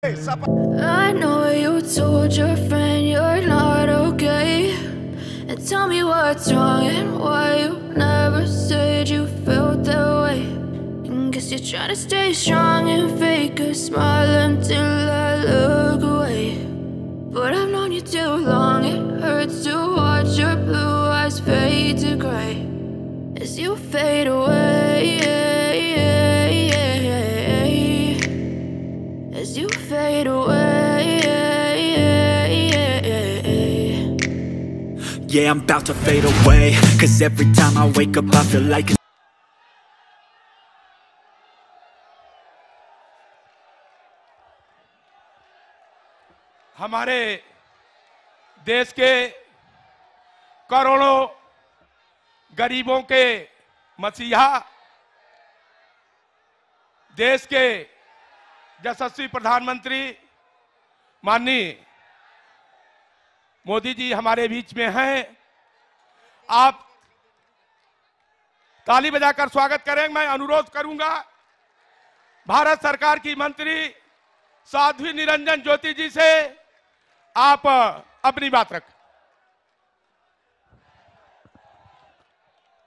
I know you told your friend you're not okay, and tell me what's wrong and why you never said you felt that way. And guess you're trying to stay strong and fake a smile until I look away. But I've known you too long, it hurts to watch your blue eyes fade to gray as you fade away, as you fade away. Yeah, I'm about to fade away, 'cause every time I wake up I feel like हमारे देश के करोड़ों गरीबों के मसीहा, देश के यशस्वी प्रधानमंत्री माननीय मोदी जी हमारे बीच में हैं। आप ताली बजाकर स्वागत करें। मैं अनुरोध करूंगा भारत सरकार की मंत्री साध्वी निरंजन ज्योति जी से, आप अपनी बात रखें।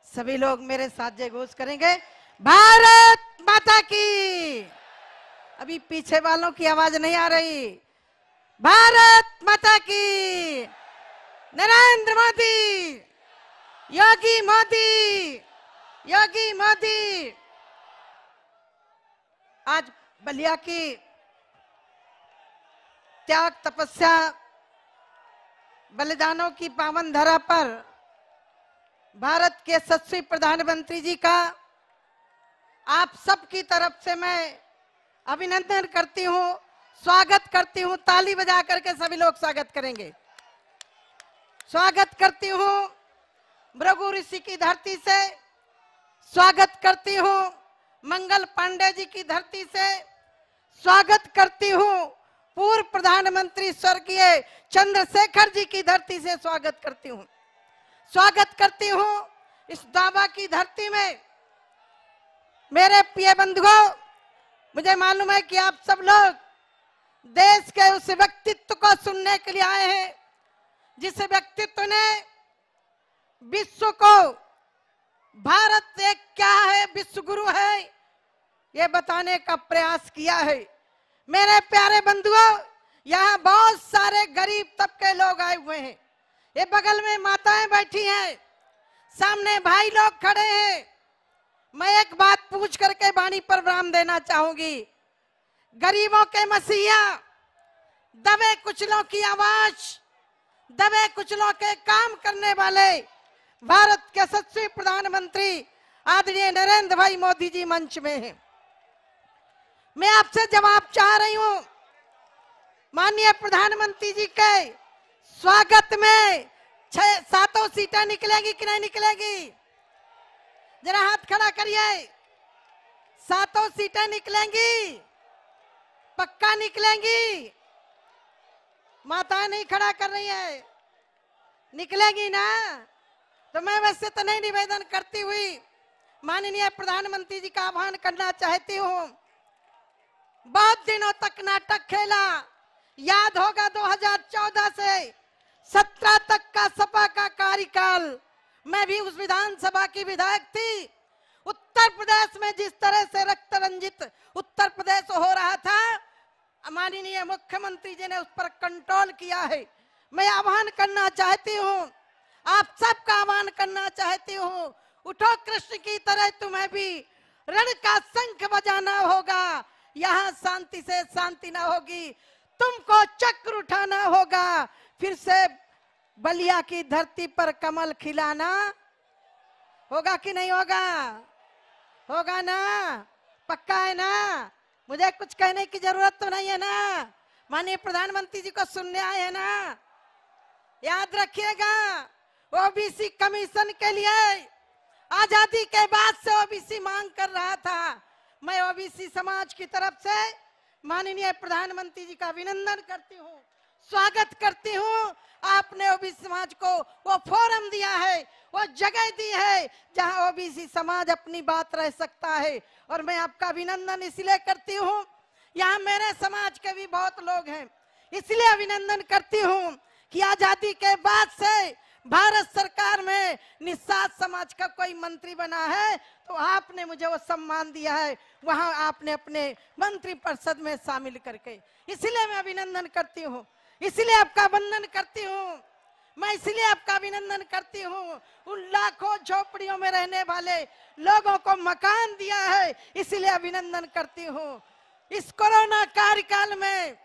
सभी लोग मेरे साथ जय घोष करेंगे, भारत माता की। अभी पीछे वालों की आवाज नहीं आ रही। भारत माता की। नरेंद्र मोदी, योगी मोदी, योगी मोदी। आज बलिया की त्याग तपस्या बलिदानों की पावन धरा पर भारत के यशस्वी प्रधानमंत्री जी का आप सबकी तरफ से मैं अभिनंदन करती हूं, स्वागत करती हूं। ताली बजा करके सभी लोग स्वागत करेंगे। स्वागत करती हूं भृगु ऋषि की धरती से, स्वागत करती हूं मंगल पांडे जी की धरती से, स्वागत करती हूं पूर्व प्रधानमंत्री स्वर्गीय चंद्रशेखर जी की धरती से, स्वागत करती हूं। स्वागत करती हूं इस दावा की धरती में। मेरे प्रिय बंधुओं, मुझे मालूम है कि आप सब लोग देश के उस व्यक्तित्व को सुनने के लिए आए हैं जिस व्यक्तित्व ने विश्व को भारत एक क्या है, विश्व गुरु है, ये बताने का प्रयास किया है। मेरे प्यारे बंधुओं, यहाँ बहुत सारे गरीब तबके लोग आए हुए हैं। ये बगल में माताएं बैठी हैं, सामने भाई लोग खड़े हैं। मैं एक बात पूछ करके वाणी पर विराम देना चाहूंगी। गरीबों के मसीहा, दबे कुचलों की आवाज, दबे कुचलों के काम करने वाले भारत के यशस्वी प्रधानमंत्री आदरणीय नरेंद्र भाई मोदी जी मंच में हैं। मैं आपसे जवाब चाह रही हूं। माननीय प्रधानमंत्री जी के स्वागत में 6-7 सीटें निकलेगी कि नहीं निकलेगी? जरा हाथ खड़ा करिए। 7 सीटें निकलेंगी? पक्का निकलेंगी? माताएं नहीं खड़ा कर रही है, निकलेगी ना? तो मैं वैसे तो नहीं निवेदन करती हुई माननीय प्रधानमंत्री जी का आह्वान करना चाहती हूं। बहुत दिनों तक नाटक खेला, याद होगा 2014 से 17 तक का सपा का कार्यकाल। मैं भी उस विधानसभा की विधायक थी। उत्तर प्रदेश में जिस तरह से रक्त रंजित उत्तर प्रदेश हो रहा था, माननीय मुख्यमंत्री जी ने उस पर कंट्रोल किया है। मैं आह्वान करना चाहती हूँ, आप सबका आह्वान करना चाहती हूँ, उठो कृष्ण की तरह तुम्हें भी रण का शंख बजाना होगा। यहाँ शांति से शांति ना होगी, तुमको चक्र उठाना होगा। फिर से बलिया की धरती पर कमल खिलाना होगा कि नहीं होगा? होगा ना? पक्का है ना? मुझे कुछ कहने की जरूरत तो नहीं है ना? माननीय प्रधानमंत्री जी को सुनने आए हैं ना? याद रखिएगा, ओबीसी कमीशन के लिए आजादी के बाद से ओबीसी मांग कर रहा था। मैं ओबीसी समाज की तरफ से माननीय प्रधानमंत्री जी का अभिनंदन करती हूँ, स्वागत करती हूँ। आपने ओबीसी समाज को वो फोरम दिया है, वो जगह दी है जहां ओबीसी समाज अपनी बात रह सकता है, और मैं आपका अभिनंदन इसलिए करती हूँ। यहाँ मेरे समाज के भी बहुत लोग हैं, इसलिए अभिनंदन करती हूँ कि आजादी के बाद से भारत सरकार में निषाद समाज का कोई मंत्री बना है तो आपने मुझे वो सम्मान दिया है, वहां आपने अपने मंत्री परिषद में शामिल करके, इसलिए मैं अभिनंदन करती हूँ, इसलिए आपका वंदन करती हूँ। मैं इसलिए आपका अभिनंदन करती हूँ, उन लाखों झोपड़ियों में रहने वाले लोगों को मकान दिया है, इसलिए अभिनंदन करती हूँ। इस कोरोना कार्यकाल में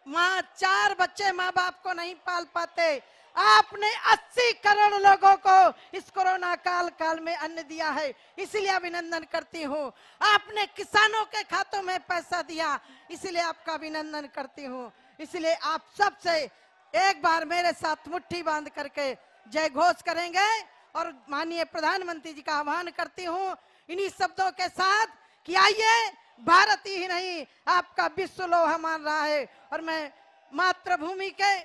माँ 4 बच्चे माँ बाप को नहीं पाल पाते, आपने 80 करोड़ लोगों को इस कोरोना काल में अन्न दिया है, इसलिए अभिनंदन करती हूँ। आपने किसानों के खातों में पैसा दिया, इसलिए आपका अभिनंदन करती हूँ। इसलिए आप सबसे एक बार मेरे साथ मुट्ठी बांध करके जय घोष करेंगे और माननीय प्रधानमंत्री जी का आह्वान करती हूँ इन्हीं शब्दों के साथ कि आइए, भारत ही नहीं आपका विश्व लोहा मान रहा है और मैं मातृभूमि के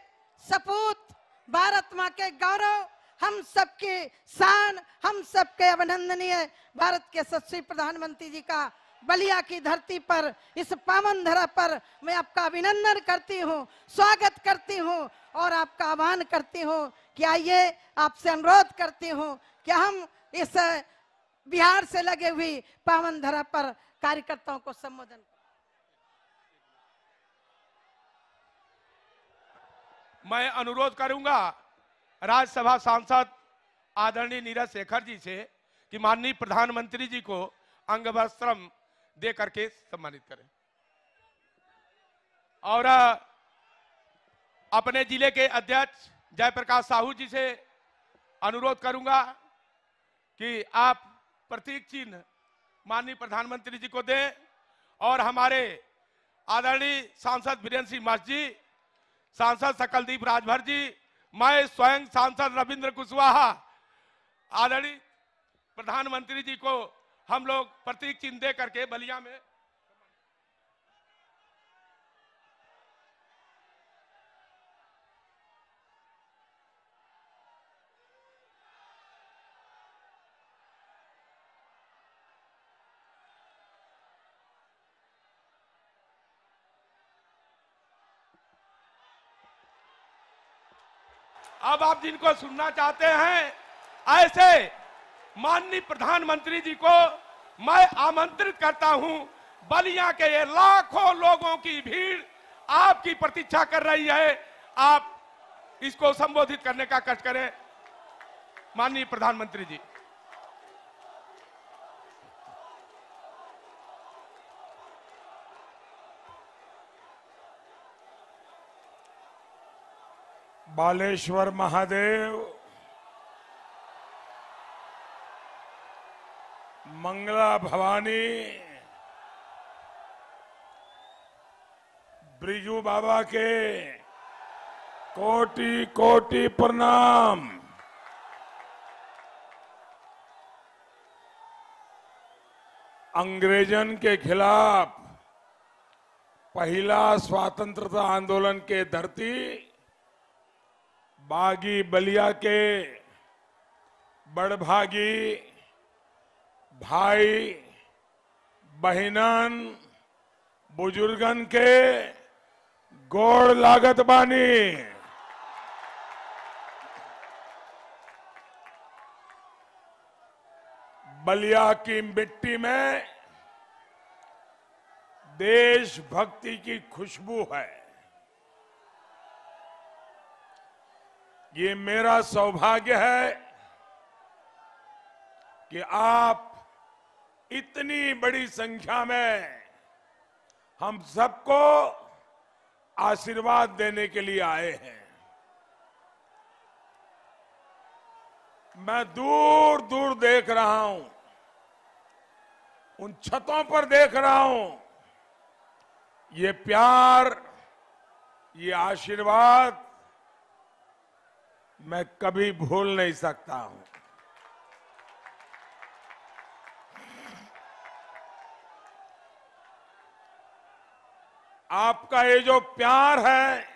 सपूत, भारत माँ के गौरव, हम सबके शान, हम सबके अभिनंदनीय भारत के यशस्वी प्रधानमंत्री जी का बलिया की धरती पर, इस पावन धरा पर मैं आपका अभिनंदन करती हूँ, स्वागत करती हूँ और आपका आह्वान करती हूँ कि आइए, आपसे अनुरोध करती हूँ कि हम इस बिहार से लगे हुई पावन धरा पर कार्यकर्ताओं को संबोधन करें। मैं अनुरोध करूंगा राज्यसभा सांसद आदरणीय नीरज शेखर जी से कि माननीय प्रधानमंत्री जी को अंग वस्त्रम दे करके सम्मानित करें और अपने जिले के अध्यक्ष जयप्रकाश साहू जी से अनुरोध करूंगा कि आप प्रतीक चिन्ह माननीय प्रधानमंत्री जी को दें और हमारे आदरणीय सांसद वीरेंद्र सिंह मस्त जी, सांसद सकलदीप राजभर जी, मैं स्वयं सांसद रविंद्र कुशवाहा, आदरणीय प्रधानमंत्री जी को हम लोग प्रतीक चिन्ह दे करके बलिया में अब आप जिनको सुनना चाहते हैं, ऐसे माननीय प्रधानमंत्री जी को मैं आमंत्रित करता हूं। बलिया के ये लाखों लोगों की भीड़ आपकी प्रतीक्षा कर रही है, आप इसको संबोधित करने का कष्ट करें। माननीय प्रधानमंत्री जी। बालेश्वर महादेव, मंगला भवानी, ब्रिजू बाबा के कोटि कोटि प्रणाम। अंग्रेजन के खिलाफ पहला स्वतंत्रता आंदोलन के धरती बागी बलिया के बड़भागी भाई बहिनन बुजुर्गन के गोड़ लागत बानी। बलिया की मिट्टी में देशभक्ति की खुशबू है। ये मेरा सौभाग्य है कि आप इतनी बड़ी संख्या में हम सबको आशीर्वाद देने के लिए आए हैं। मैं दूर दूर देख रहा हूं, उन छतों पर देख रहा हूं, ये प्यार, ये आशीर्वाद मैं कभी भूल नहीं सकता हूं। आपका ये जो प्यार है,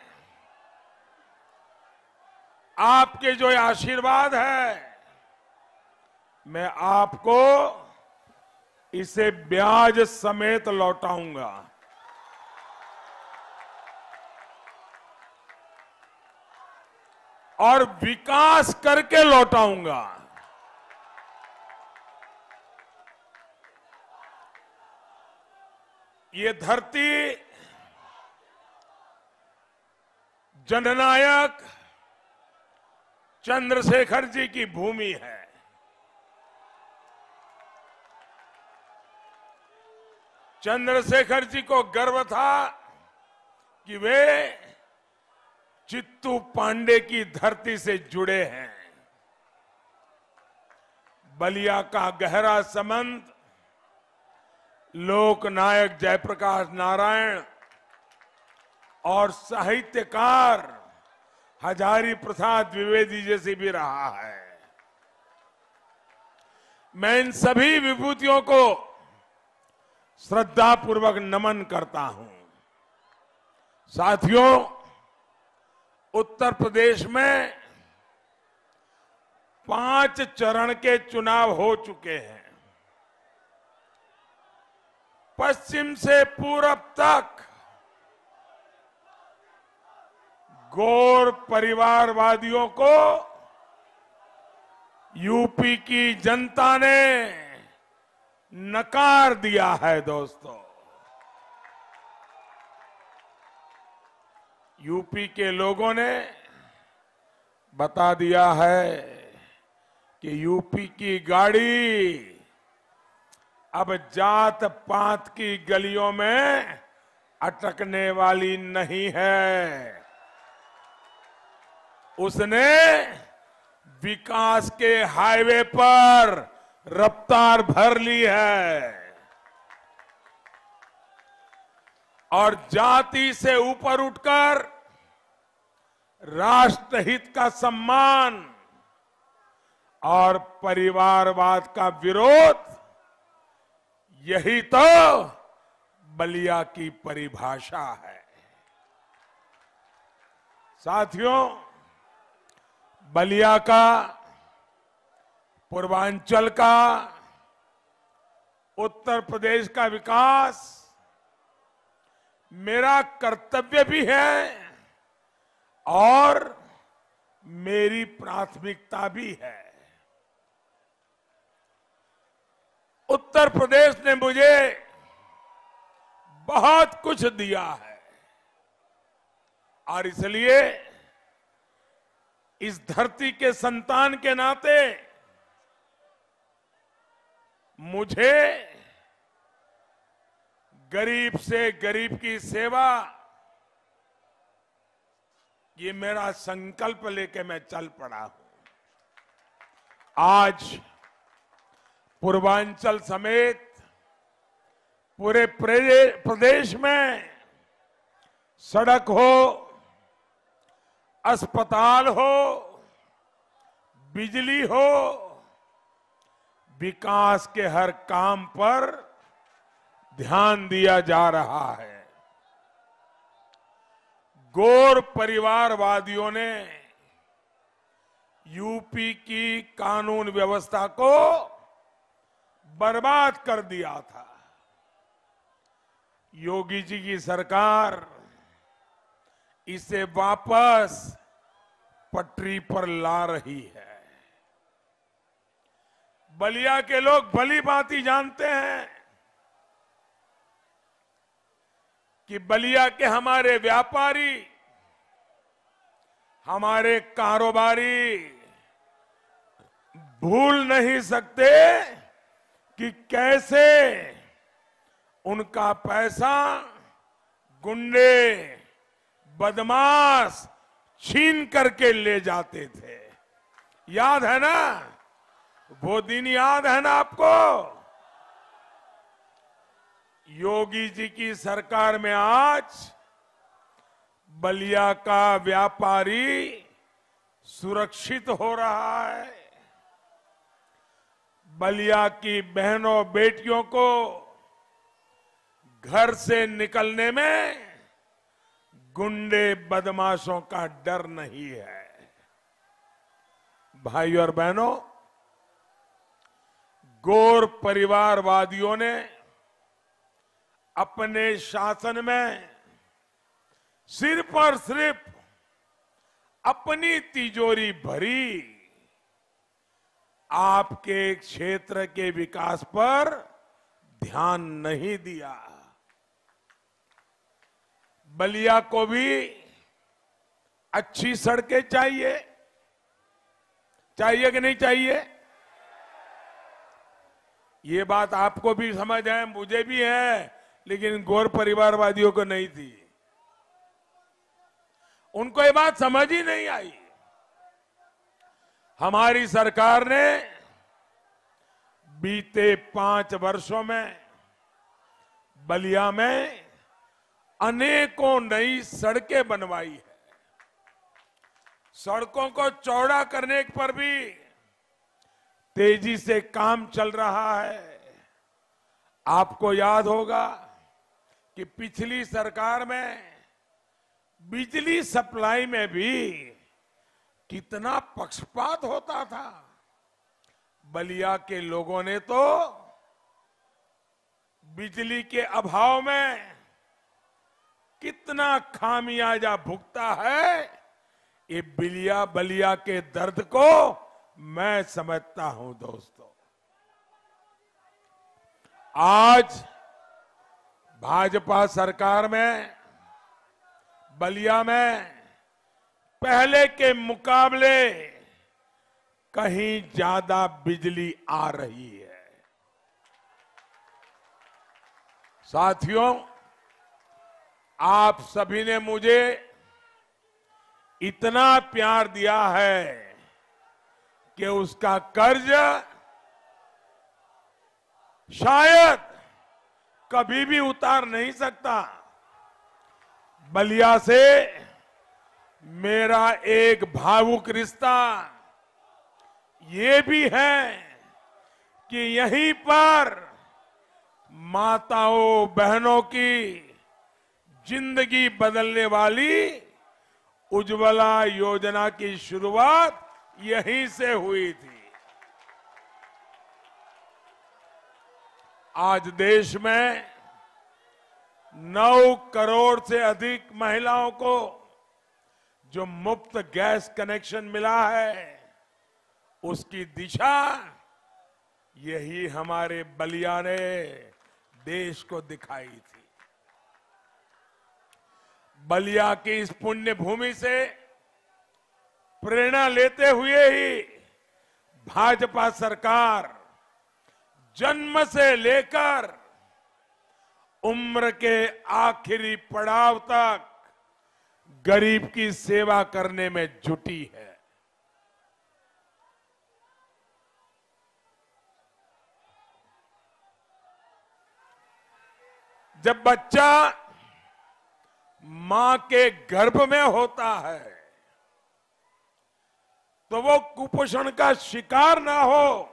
आपके जो आशीर्वाद है, मैं आपको इसे ब्याज समेत लौटाऊंगा। और विकास करके लौटाऊंगा। ये धरती जननायक चंद्रशेखर जी की भूमि है। चंद्रशेखर जी को गर्व था कि वे चित्तू पांडे की धरती से जुड़े हैं। बलिया का गहरा संबंध लोकनायक जयप्रकाश नारायण और साहित्यकार हजारी प्रसाद द्विवेदी जैसे भी रहा है। मैं इन सभी विभूतियों को श्रद्धापूर्वक नमन करता हूं। साथियों, उत्तर प्रदेश में 5 चरण के चुनाव हो चुके हैं। पश्चिम से पूरब तक गौर परिवारवादियों को यूपी की जनता ने नकार दिया है। दोस्तों, यूपी के लोगों ने बता दिया है कि यूपी की गाड़ी अब जात पात की गलियों में अटकने वाली नहीं है। उसने विकास के हाईवे पर रफ्तार भर ली है और जाति से ऊपर उठकर राष्ट्रहित का सम्मान और परिवारवाद का विरोध, यही तो बलिया की परिभाषा है। साथियों, बलिया का, पूर्वांचल का, उत्तर प्रदेश का विकास मेरा कर्तव्य भी है और मेरी प्राथमिकता भी है। उत्तर प्रदेश ने मुझे बहुत कुछ दिया है और इसलिए इस धरती के संतान के नाते मुझे गरीब से गरीब की सेवा, ये मेरा संकल्प लेके मैं चल पड़ा हूं। आज पूर्वांचल समेत पूरे प्रदेश में सड़क हो, अस्पताल हो, बिजली हो, विकास के हर काम पर ध्यान दिया जा रहा है। गौर परिवारवादियों ने यूपी की कानून व्यवस्था को बर्बाद कर दिया था। योगी जी की सरकार इसे वापस पटरी पर ला रही है। बलिया के लोग भली भांति जानते हैं कि बलिया के हमारे व्यापारी, हमारे कारोबारी भूल नहीं सकते कि कैसे उनका पैसा गुंडे, बदमाश छीन करके ले जाते थे। याद है ना? वो दिन याद है ना आपको? योगी जी की सरकार में आज बलिया का व्यापारी सुरक्षित हो रहा है। बलिया की बहनों बेटियों को घर से निकलने में गुंडे बदमाशों का डर नहीं है। भाई और बहनों, गौर परिवारवादियों ने अपने शासन में सिर्फ और सिर्फ अपनी तिजोरी भरी, आपके क्षेत्र के विकास पर ध्यान नहीं दिया। बलिया को भी अच्छी सड़कें चाहिए, चाहिए कि नहीं चाहिए? ये बात आपको भी समझ है, मुझे भी है, लेकिन गौर परिवारवादियों को नहीं थी। उनको ये बात समझ ही नहीं आई। हमारी सरकार ने बीते 5 वर्षों में बलिया में अनेकों नई सड़कें बनवाई है। सड़कों को चौड़ा करने पर भी तेजी से काम चल रहा है। आपको याद होगा कि पिछली सरकार में बिजली सप्लाई में भी कितना पक्षपात होता था। बलिया के लोगों ने तो बिजली के अभाव में कितना खामियाजा भुगता है, ये बलिया के दर्द को मैं समझता हूं दोस्तों। आज भाजपा सरकार में बलिया में पहले के मुकाबले कहीं ज्यादा बिजली आ रही है। साथियों, आप सभी ने मुझे इतना प्यार दिया है कि उसका कर्ज शायद कभी भी उतार नहीं सकता। बलिया से मेरा एक भावुक रिश्ता ये भी है कि यहीं पर माताओं बहनों की जिंदगी बदलने वाली उज्ज्वला योजना की शुरुआत यहीं से हुई थी। आज देश में 9 करोड़ से अधिक महिलाओं को जो मुफ्त गैस कनेक्शन मिला है, उसकी दिशा यही हमारे बलिया ने देश को दिखाई थी। बलिया की इस पुण्य भूमि से प्रेरणा लेते हुए ही भाजपा सरकार जन्म से लेकर उम्र के आखिरी पड़ाव तक गरीब की सेवा करने में जुटी है। जब बच्चा मां के गर्भ में होता है तो वो कुपोषण का शिकार ना हो,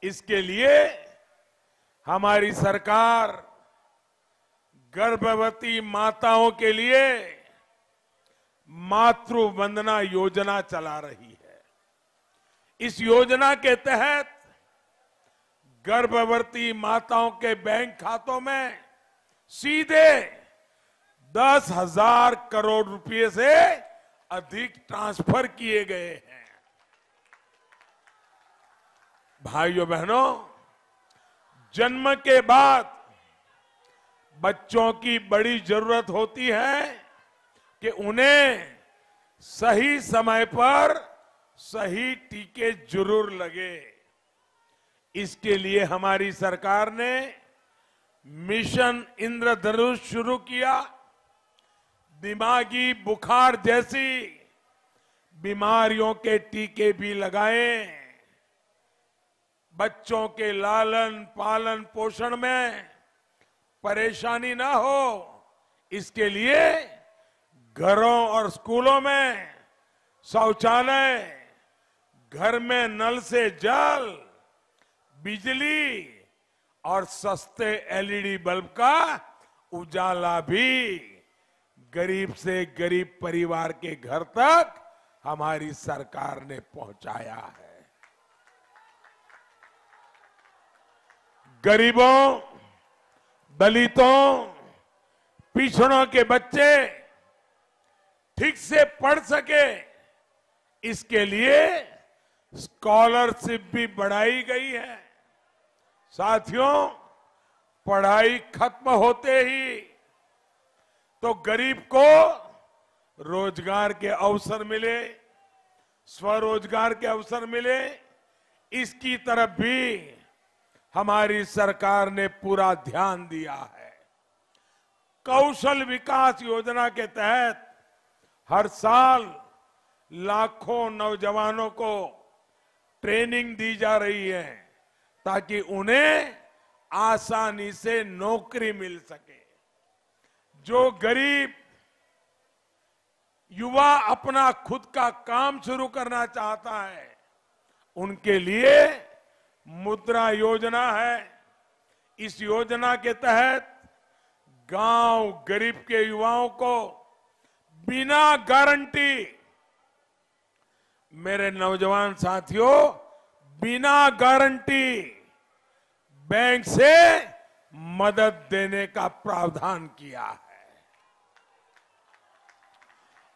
इसके लिए हमारी सरकार गर्भवती माताओं के लिए मातृ वंदना योजना चला रही है। इस योजना के तहत गर्भवती माताओं के बैंक खातों में सीधे 10,000 करोड़ रुपए से अधिक ट्रांसफर किए गए हैं। भाइयों बहनों, जन्म के बाद बच्चों की बड़ी जरूरत होती है कि उन्हें सही समय पर सही टीके जरूर लगे। इसके लिए हमारी सरकार ने मिशन इंद्रधनुष शुरू किया। दिमागी बुखार जैसी बीमारियों के टीके भी लगाए। बच्चों के लालन पालन पोषण में परेशानी ना हो, इसके लिए घरों और स्कूलों में शौचालय, घर में नल से जल, बिजली और सस्ते एलईडी बल्ब का उजाला भी गरीब से गरीब परिवार के घर तक हमारी सरकार ने पहुंचाया है। गरीबों, दलितों, पिछड़ों के बच्चे ठीक से पढ़ सके, इसके लिए स्कॉलरशिप भी बढ़ाई गई है। साथियों, पढ़ाई खत्म होते ही तो गरीब को रोजगार के अवसर मिले, स्वरोजगार के अवसर मिले, इसकी तरफ भी हमारी सरकार ने पूरा ध्यान दिया है। कौशल विकास योजना के तहत हर साल लाखों नौजवानों को ट्रेनिंग दी जा रही है ताकि उन्हें आसानी से नौकरी मिल सके। जो गरीब युवा अपना खुद का काम शुरू करना चाहता है, उनके लिए मुद्रा योजना है। इस योजना के तहत गांव गरीब के युवाओं को बिना गारंटी, मेरे नौजवान साथियों, बिना गारंटी बैंक से मदद देने का प्रावधान किया है।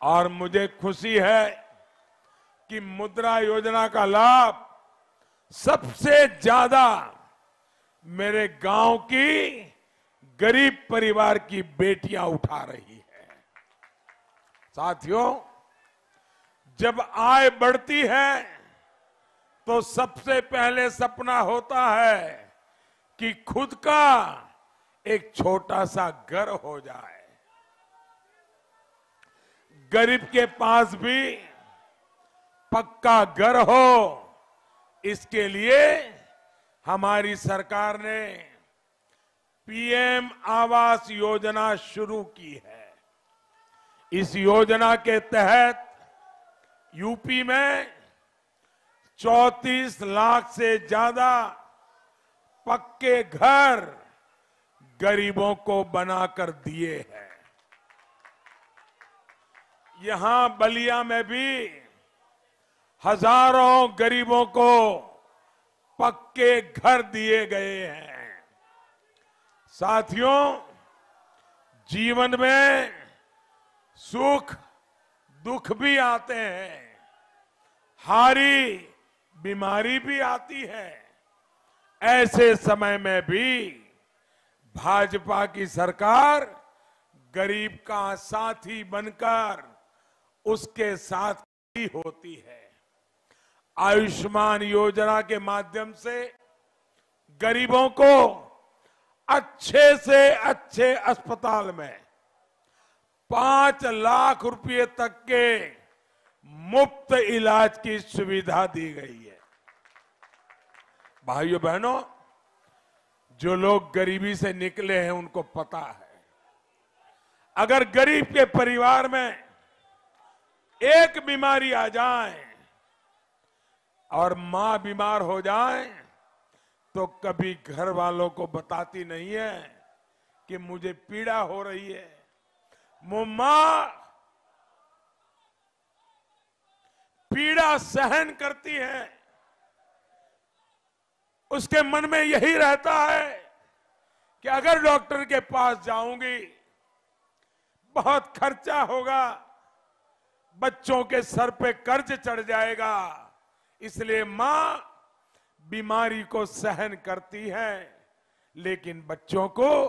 और मुझे खुशी है कि मुद्रा योजना का लाभ सबसे ज्यादा मेरे गांव की गरीब परिवार की बेटियां उठा रही है। साथियों, जब आय बढ़ती है तो सबसे पहले सपना होता है कि खुद का एक छोटा सा घर हो जाए। गरीब के पास भी पक्का घर हो, इसके लिए हमारी सरकार ने पीएम आवास योजना शुरू की है। इस योजना के तहत यूपी में 34 लाख से ज्यादा पक्के घर गरीबों को बनाकर दिए हैं। यहां बलिया में भी हजारों गरीबों को पक्के घर दिए गए हैं। साथियों, जीवन में सुख दुख भी आते हैं, हारी बीमारी भी आती है। ऐसे समय में भी भाजपा की सरकार गरीब का साथी बनकर उसके साथ खड़ी होती है। आयुष्मान योजना के माध्यम से गरीबों को अच्छे से अच्छे अस्पताल में 5 लाख रुपए तक के मुफ्त इलाज की सुविधा दी गई है। भाइयों बहनों, जो लोग गरीबी से निकले हैं उनको पता है, अगर गरीब के परिवार में एक बीमारी आ जाए और मां बीमार हो जाए तो कभी घर वालों को बताती नहीं है कि मुझे पीड़ा हो रही है। मां पीड़ा सहन करती है, उसके मन में यही रहता है कि अगर डॉक्टर के पास जाऊंगी बहुत खर्चा होगा, बच्चों के सर पे कर्ज चढ़ जाएगा, इसलिए मां बीमारी को सहन करती है लेकिन बच्चों को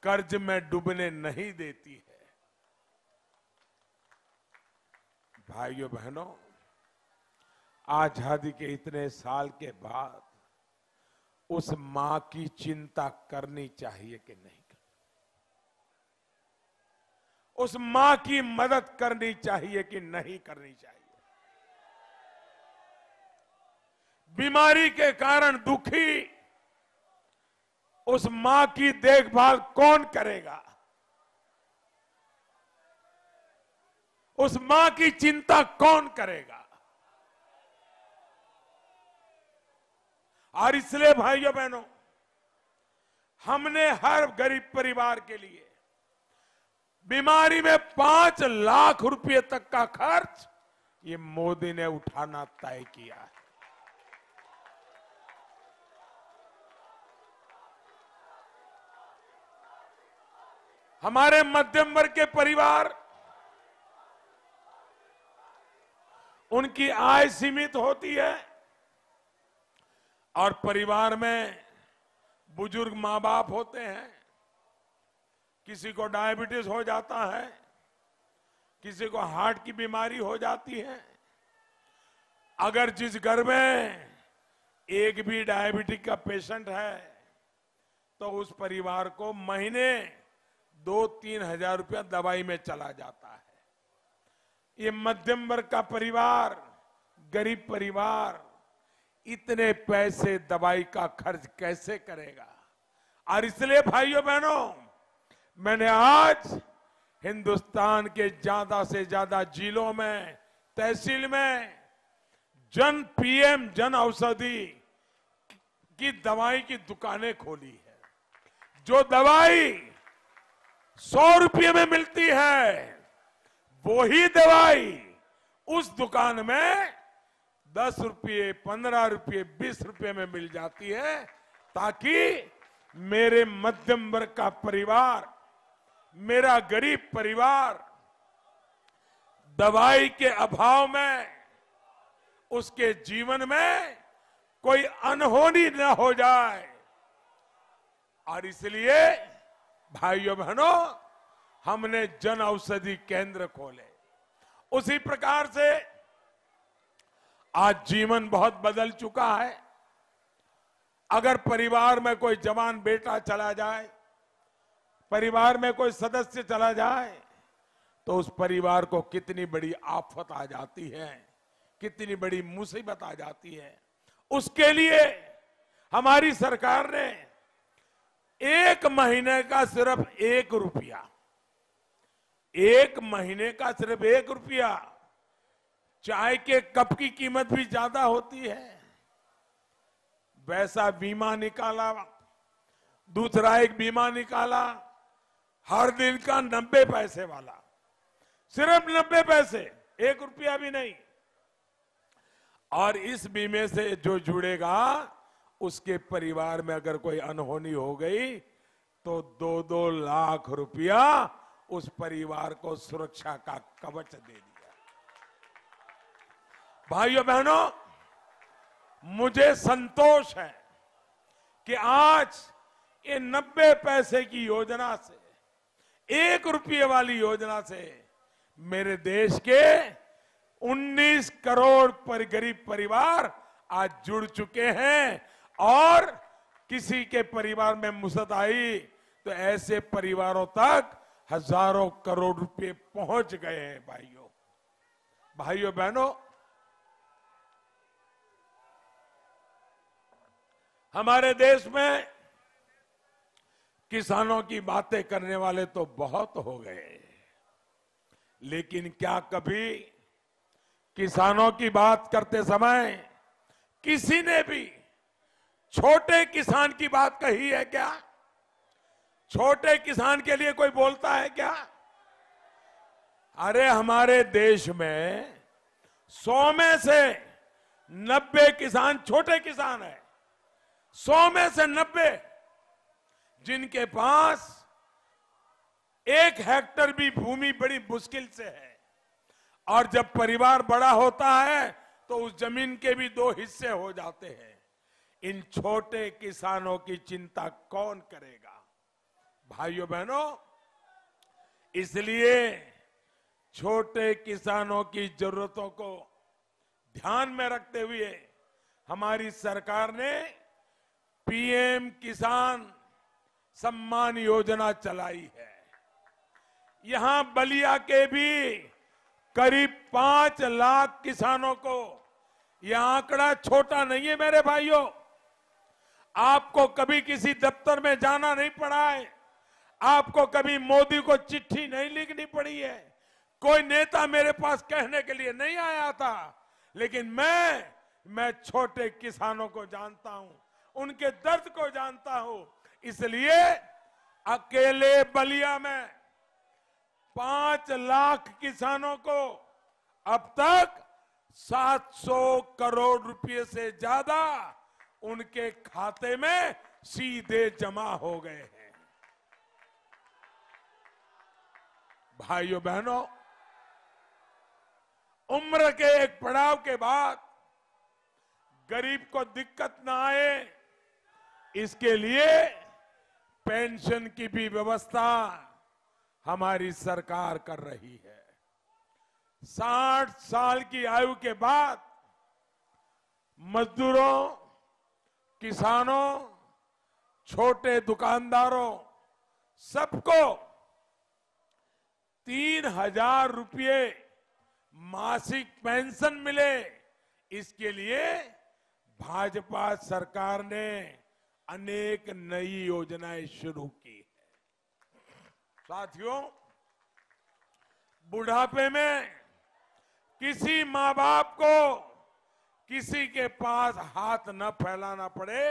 कर्ज में डूबने नहीं देती है। भाइयों बहनों, आजादी के इतने साल के बाद उस मां की चिंता करनी चाहिए कि नहीं, उस मां की मदद करनी चाहिए कि नहीं करनी चाहिए। बीमारी के कारण दुखी उस मां की देखभाल कौन करेगा? उस मां की चिंता कौन करेगा? और इसलिए भाइयों बहनों, हमने हर गरीब परिवार के लिए बीमारी में 5 लाख रुपए तक का खर्च ये मोदी ने उठाना तय किया है। हमारे मध्यम वर्ग के परिवार उनकी आय सीमित होती है और परिवार में बुजुर्ग मां बाप होते हैं, किसी को डायबिटीज हो जाता है, किसी को हार्ट की बीमारी हो जाती है। अगर जिस घर में एक भी डायबिटिक का पेशेंट है तो उस परिवार को महीने 2-3 हजार रुपया दवाई में चला जाता है। ये मध्यम वर्ग का परिवार, गरीब परिवार इतने पैसे दवाई का खर्च कैसे करेगा? और इसलिए भाइयों बहनों, मैंने आज हिंदुस्तान के ज्यादा से ज्यादा जिलों में, तहसील में पीएम जन औषधि की दवाई की दुकानें खोली है। जो दवाई 100 रुपये में मिलती है, वही दवाई उस दुकान में 10 रुपये, 15 रुपये, 20 रुपये में मिल जाती है, ताकि मेरे मध्यम वर्ग का परिवार, मेरा गरीब परिवार दवाई के अभाव में, उसके जीवन में कोई अनहोनी न हो जाए। और इसलिए भाइयों बहनों, हमने जन औषधि केंद्र खोले। उसी प्रकार से आज जीवन बहुत बदल चुका है। अगर परिवार में कोई जवान बेटा चला जाए, परिवार में कोई सदस्य चला जाए, तो उस परिवार को कितनी बड़ी आफत आ जाती है, कितनी बड़ी मुसीबत आ जाती है। उसके लिए हमारी सरकार ने 1 महीने का सिर्फ 1 रुपया, 1 महीने का सिर्फ 1 रुपया, चाय के कप की कीमत भी ज्यादा होती है, वैसा बीमा निकाला। दूसरा एक बीमा निकाला हर दिन का 90 पैसे वाला, सिर्फ 90 पैसे, 1 रुपया भी नहीं। और इस बीमे से जो जुड़ेगा, उसके परिवार में अगर कोई अनहोनी हो गई तो 2-2 लाख रुपया उस परिवार को सुरक्षा का कवच दे दिया। भाइयों बहनों, मुझे संतोष है कि आज ये 90 पैसे की योजना से, 1 रुपये वाली योजना से मेरे देश के 19 करोड़ गरीब परिवार आज जुड़ चुके हैं। और किसी के परिवार में मुसीबत आई तो ऐसे परिवारों तक हजारों करोड़ रुपए पहुंच गए हैं। भाइयों बहनों, हमारे देश में किसानों की बातें करने वाले तो बहुत हो गए, लेकिन क्या कभी किसानों की बात करते समय किसी ने भी छोटे किसान की बात कही है क्या? छोटे किसान के लिए कोई बोलता है क्या? अरे हमारे देश में 100 में से 90 किसान छोटे किसान है। 100 में से 90 जिनके पास 1 हेक्टेयर भी भूमि बड़ी मुश्किल से है। और जब परिवार बड़ा होता है तो उस जमीन के भी 2 हिस्से हो जाते हैं। इन छोटे किसानों की चिंता कौन करेगा? भाइयों बहनों, इसलिए छोटे किसानों की जरूरतों को ध्यान में रखते हुए हमारी सरकार ने पीएम किसान सम्मान योजना चलाई है। यहां बलिया के भी करीब 5 लाख किसानों को, यह आंकड़ा छोटा नहीं है मेरे भाइयों। आपको कभी किसी दफ्तर में जाना नहीं पड़ा है, आपको कभी मोदी को चिट्ठी नहीं लिखनी पड़ी है, कोई नेता मेरे पास कहने के लिए नहीं आया था, लेकिन मैं छोटे किसानों को जानता हूं, उनके दर्द को जानता हूं। इसलिए अकेले बलिया में 5 लाख किसानों को अब तक 700 करोड़ रुपए से ज्यादा उनके खाते में सीधे जमा हो गए हैं। भाइयों बहनों, उम्र के एक पड़ाव के बाद गरीब को दिक्कत ना आए, इसके लिए पेंशन की भी व्यवस्था हमारी सरकार कर रही है। 60 साल की आयु के बाद मजदूरों, किसानों, छोटे दुकानदारों सबको 3,000 रुपये मासिक पेंशन मिले, इसके लिए भाजपा सरकार ने अनेक नई योजनाएं शुरू की है। साथियों, बुढ़ापे में किसी मां बाप को किसी के पास हाथ न फैलाना पड़े,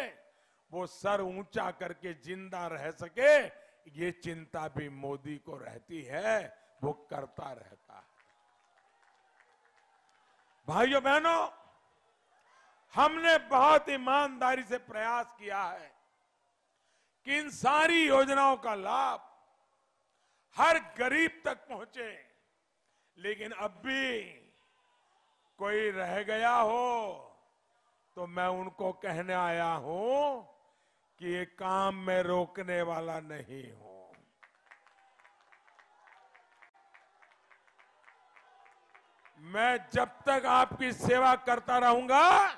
वो सर ऊंचा करके जिंदा रह सके, ये चिंता भी मोदी को रहती है, वो करता रहता है। भाइयों बहनों, हमने बहुत ईमानदारी से प्रयास किया है कि इन सारी योजनाओं का लाभ हर गरीब तक पहुंचे, लेकिन अब भी कोई रह गया हो तो मैं उनको कहने आया हूं कि ये काम मैं रोकने वाला नहीं हूं। मैं जब तक आपकी सेवा करता रहूंगा,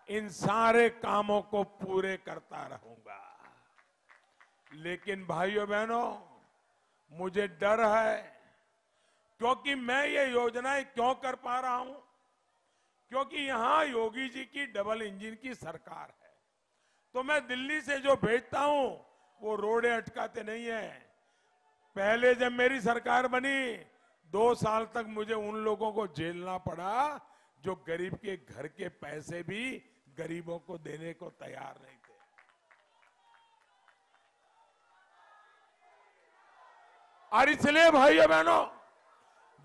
इन सारे कामों को पूरे करता रहूंगा। लेकिन भाइयों बहनों, मुझे डर है, क्योंकि मैं ये योजनाएं क्यों कर पा रहा हूं, क्योंकि यहां योगी जी की डबल इंजन की सरकार है। तो मैं दिल्ली से जो भेजता हूं वो रोड़े अटकाते नहीं है। पहले जब मेरी सरकार बनी, 2 साल तक मुझे उन लोगों को झेलना पड़ा जो गरीब के घर के पैसे भी गरीबों को देने को तैयार नहीं थे। और इसलिए भाइयों बहनों,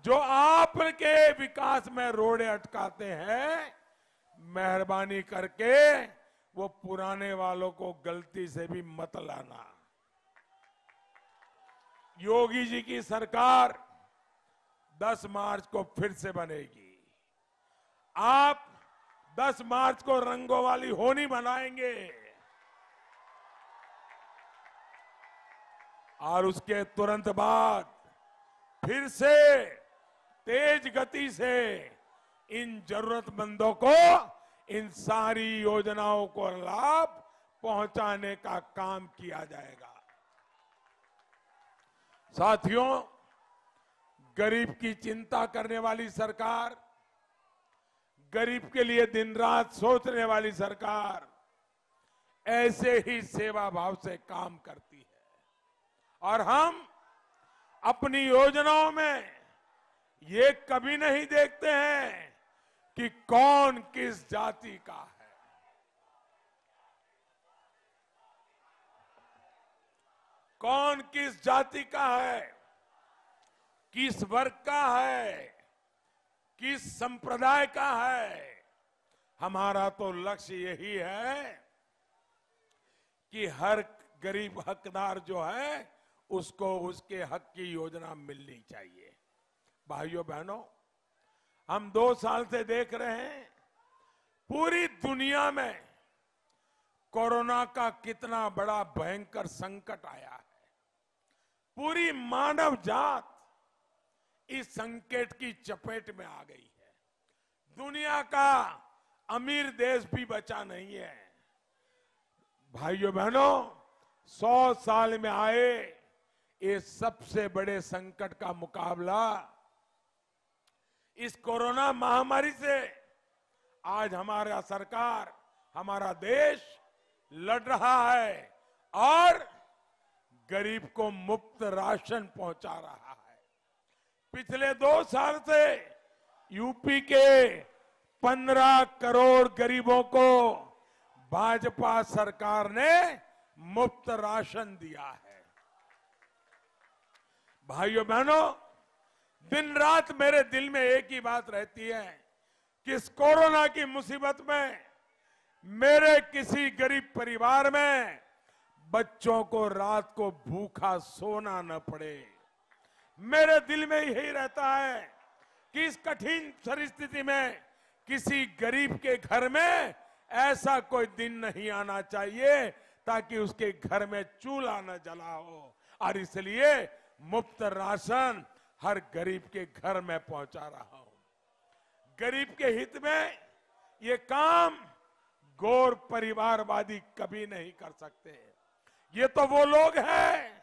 जो आपके विकास में रोड़े अटकाते हैं, मेहरबानी करके वो पुराने वालों को गलती से भी मत लाना। योगी जी की सरकार 10 मार्च को फिर से बनेगी। आप 10 मार्च को रंगों वाली होली मनाएंगे और उसके तुरंत बाद फिर से तेज गति से इन जरूरतमंदों को इन सारी योजनाओं को लाभ पहुंचाने का काम किया जाएगा। साथियों, गरीब की चिंता करने वाली सरकार, गरीब के लिए दिन रात सोचने वाली सरकार ऐसे ही सेवा भाव से काम करती है। और हम अपनी योजनाओं में ये कभी नहीं देखते हैं कि कौन किस जाति का है। कौन किस जाति का है, किस वर्ग का है, किस संप्रदाय का है। हमारा तो लक्ष्य यही है कि हर गरीब हकदार जो है उसको उसके हक की योजना मिलनी चाहिए। भाइयों बहनों, हम 2 साल से देख रहे हैं पूरी दुनिया में कोरोना का कितना बड़ा भयंकर संकट आया है। पूरी मानव जात इस संकट की चपेट में आ गई है। दुनिया का अमीर देश भी बचा नहीं है। भाइयों बहनों, 100 साल में आए ये सबसे बड़े संकट का मुकाबला इस कोरोना महामारी से आज हमारा सरकार, हमारा देश लड़ रहा है और गरीब को मुफ्त राशन पहुंचा रहा है। पिछले 2 साल से यूपी के 15 करोड़ गरीबों को भाजपा सरकार ने मुफ्त राशन दिया है। भाइयों बहनों, दिन रात मेरे दिल में एक ही बात रहती है कि इस कोरोना की मुसीबत में मेरे किसी गरीब परिवार में बच्चों को रात को भूखा सोना न पड़े। मेरे दिल में यही रहता है कि इस कठिन परिस्थिति में किसी गरीब के घर में ऐसा कोई दिन नहीं आना चाहिए ताकि उसके घर में चूल्हा न जला हो, और इसलिए मुफ्त राशन हर गरीब के घर में पहुंचा रहा हूं। गरीब के हित में ये काम गौर परिवारवादी कभी नहीं कर सकते। ये तो वो लोग हैं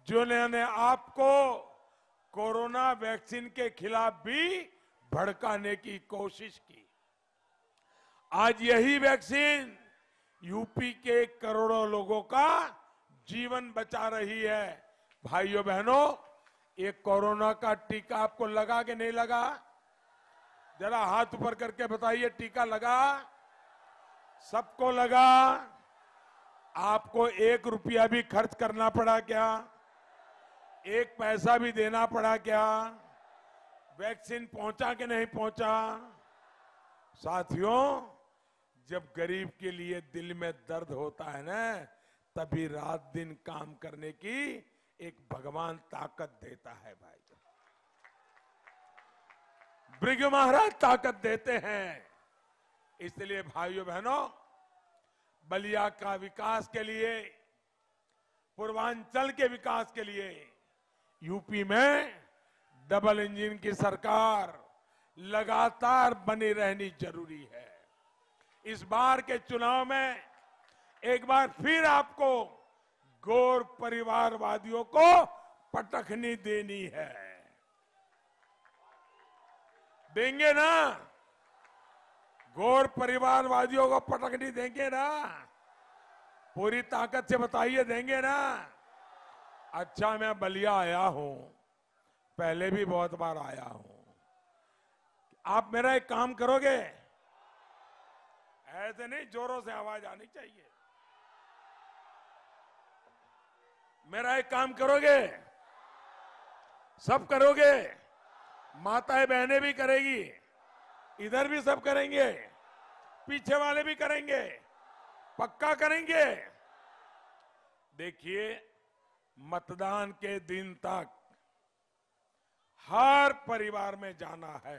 जिन्होंने आपको कोरोना वैक्सीन के खिलाफ भी भड़काने की कोशिश की। आज यही वैक्सीन यूपी के करोड़ों लोगों का जीवन बचा रही है। भाइयों बहनों, ये कोरोना का टीका आपको लगा कि नहीं लगा? जरा हाथ ऊपर करके बताइए, टीका लगा? सबको लगा? आपको 1 रुपया भी खर्च करना पड़ा क्या? 1 पैसा भी देना पड़ा क्या? वैक्सीन पहुंचा कि नहीं पहुंचा? साथियों, जब गरीब के लिए दिल में दर्द होता है ना, तभी रात दिन काम करने की एक भगवान ताकत देता है। भाई, ब्रिग महाराज ताकत देते हैं। इसलिए भाइयों बहनों, बलिया का विकास के लिए, पूर्वांचल के विकास के लिए यूपी में डबल इंजन की सरकार लगातार बनी रहनी जरूरी है। इस बार के चुनाव में एक बार फिर आपको गौर परिवारवादियों को पटखनी देनी है। देंगे ना? गौर परिवारवादियों को पटखनी देंगे ना? पूरी ताकत से बताइए, देंगे ना? अच्छा, मैं बलिया आया हूं, पहले भी बहुत बार आया हूं। आप मेरा एक काम करोगे? ऐसे नहीं, जोरों से आवाज आनी चाहिए। मेरा एक काम करोगे? सब करोगे? माताएं बहनें भी करेगी, इधर भी सब करेंगे, पीछे वाले भी करेंगे, पक्का करेंगे। देखिए, मतदान के दिन तक हर परिवार में जाना है।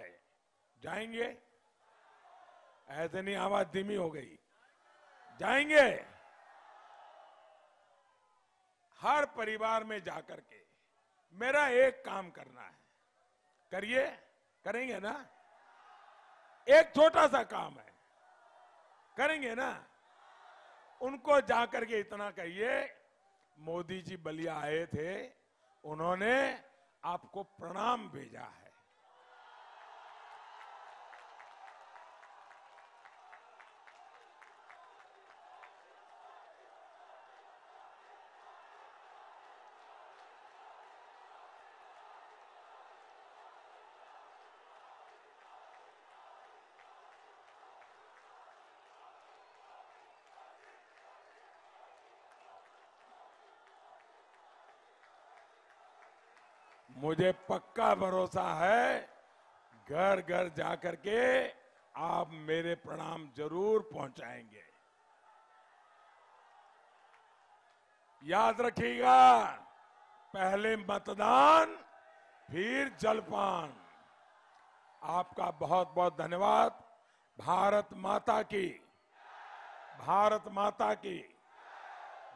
जाएंगे? ऐसे नहीं, आवाज धीमी हो गई। जाएंगे? हर परिवार में जाकर के मेरा एक काम करना है। करिए? करेंगे ना? एक छोटा सा काम है, करेंगे ना? उनको जाकर के इतना कहिए, मोदी जी बलिया आए थे, उन्होंने आपको प्रणाम भेजा है। मुझे पक्का भरोसा है, घर घर जाकर के आप मेरे प्रणाम जरूर पहुंचाएंगे। याद रखिएगा, पहले मतदान, फिर जलपान। आपका बहुत बहुत धन्यवाद। भारत माता की, भारत माता की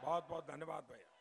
बहुत बहुत धन्यवाद भैया।